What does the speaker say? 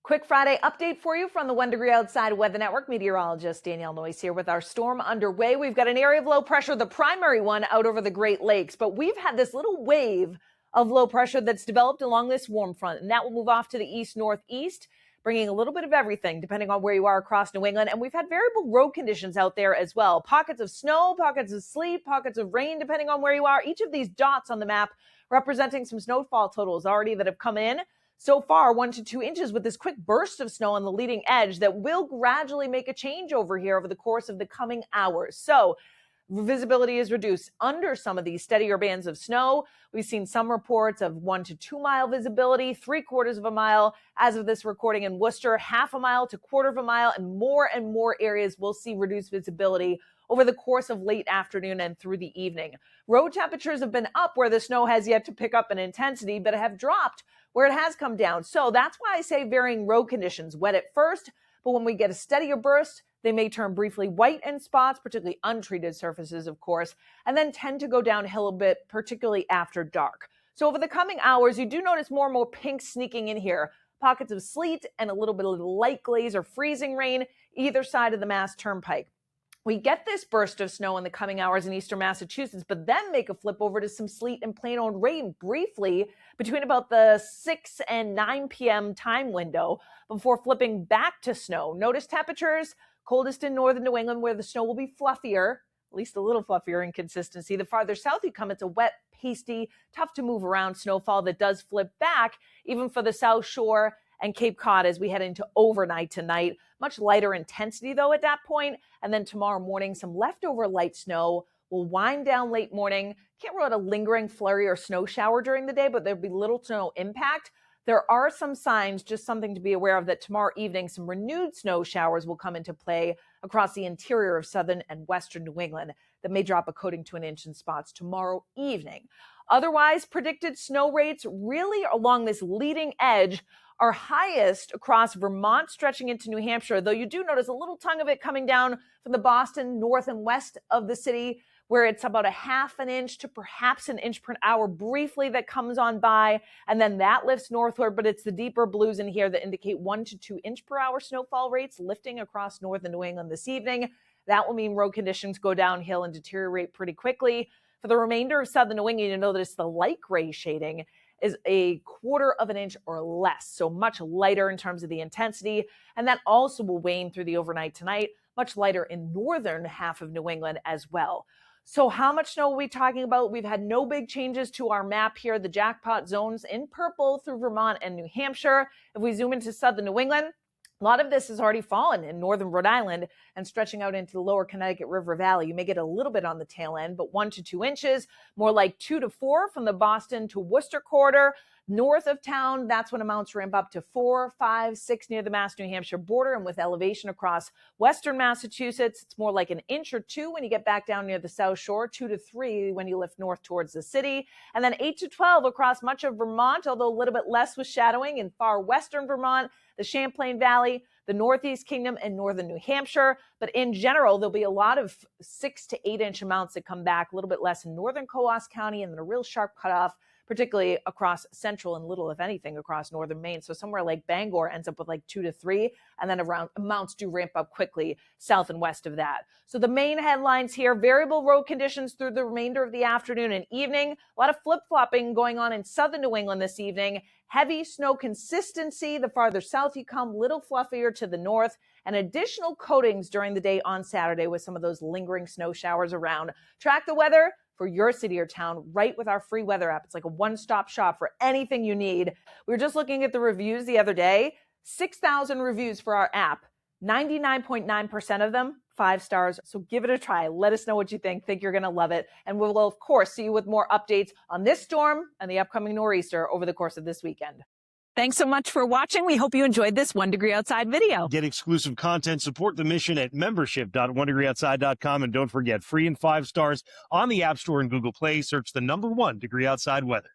Quick Friday update for you from the 1 Degree Outside Weather Network. Meteorologist Danielle Noyes here with our storm underway. We've got an area of low pressure, the primary one, out over the Great Lakes. But we've had this little wave of low pressure that's developed along this warm front, and that will move off to the east-northeast, bringing a little bit of everything depending on where you are across New England. And we've had variable road conditions out there as well. Pockets of snow, pockets of sleet, pockets of rain, depending on where you are. Each of these dots on the map representing some snowfall totals already that have come in. So far, 1 to 2 inches with this quick burst of snow on the leading edge that will gradually make a change over here over the course of the coming hours. So visibility is reduced under some of these steadier bands of snow. We've seen some reports of 1 to 2 mile visibility, 3/4 of a mile as of this recording in Worcester, 1/2 a mile to 1/4 of a mile, and more areas will see reduced visibility over the course of late afternoon and through the evening. Road temperatures have been up where the snow has yet to pick up in intensity, but have dropped where it has come down. So that's why I say varying road conditions. Wet at first, but when we get a steadier burst, they may turn briefly white in spots, particularly untreated surfaces, of course, and then tend to go downhill a bit, particularly after dark. So over the coming hours, you do notice more and more pink sneaking in here. Pockets of sleet and a little bit of light glaze or freezing rain either side of the Mass Turnpike. We get this burst of snow in the coming hours in eastern Massachusetts, but then make a flip over to some sleet and plain old rain briefly between about the 6 and 9 p.m. time window before flipping back to snow. Notice temperatures coldest in northern New England where the snow will be fluffier, at least a little fluffier in consistency. The farther south you come, it's a wet, pasty, tough to move around snowfall that does flip back even for the South Shore and Cape Cod as we head into overnight tonight. Much lighter intensity, though, at that point. And then tomorrow morning, some leftover light snow will wind down late morning. Can't rule out a lingering flurry or snow shower during the day, but there'll be little to no impact. There are some signs, just something to be aware of, that tomorrow evening some renewed snow showers will come into play across the interior of southern and western New England that may drop a coating to an inch in spots tomorrow evening. Otherwise, predicted snow rates really along this leading edge are highest across Vermont, stretching into New Hampshire, though you do notice a little tongue of it coming down from the Boston north and west of the city, where it's about a 1/2 inch to perhaps an inch per hour briefly that comes on by, and then that lifts northward, but it's the deeper blues in here that indicate 1 to 2 inch per hour snowfall rates lifting across northern New England this evening. That will mean road conditions go downhill and deteriorate pretty quickly. For the remainder of southern New England, you know that it's the light gray shading is a 1/4 of an inch or less, so much lighter in terms of the intensity, and that also will wane through the overnight tonight, much lighter in northern half of New England as well. So how much snow are we talking about? We've had no big changes to our map here. The jackpot zones in purple through Vermont and New Hampshire. If we zoom into southern New England, a lot of this has already fallen in northern Rhode Island and stretching out into the lower Connecticut River Valley. You may get a little bit on the tail end, but 1 to 2 inches, more like 2 to 4 from the Boston to Worcester corridor. North of town, that's when amounts ramp up to 4, 5, 6 near the Mass-New Hampshire border, and with elevation across western Massachusetts, it's more like an inch or 2 when you get back down near the South Shore, 2 to 3 when you lift north towards the city, and then 8 to 12 across much of Vermont, although a little bit less with shadowing in far western Vermont, the Champlain Valley, the Northeast Kingdom, and northern New Hampshire. But in general, there'll be a lot of 6 to 8 inch amounts that come back, a little bit less in northern Coos County, and then a real sharp cutoff particularly across central and little, if anything, across northern Maine. So somewhere like Bangor ends up with like 2 to 3, and then around amounts do ramp up quickly south and west of that. So the main headlines here: variable road conditions through the remainder of the afternoon and evening. A lot of flip-flopping going on in southern New England this evening. Heavy snow consistency the farther south you come, little fluffier to the north, and additional coatings during the day on Saturday with some of those lingering snow showers around. Track the weather for your city or town right with our free weather app. It's like a one-stop shop for anything you need. We were just looking at the reviews the other day. 6,000 reviews for our app. 99.9% of them 5 stars. So give it a try. Let us know what you think. Think you're going to love it. And we'll, of course, see you with more updates on this storm and the upcoming nor'easter over the course of this weekend. Thanks so much for watching. We hope you enjoyed this 1 Degree Outside video. Get exclusive content, support the mission at membership.onedegreeoutside.com. And don't forget, free and 5 stars on the App Store and Google Play. Search the #1 Degree Outside Weather.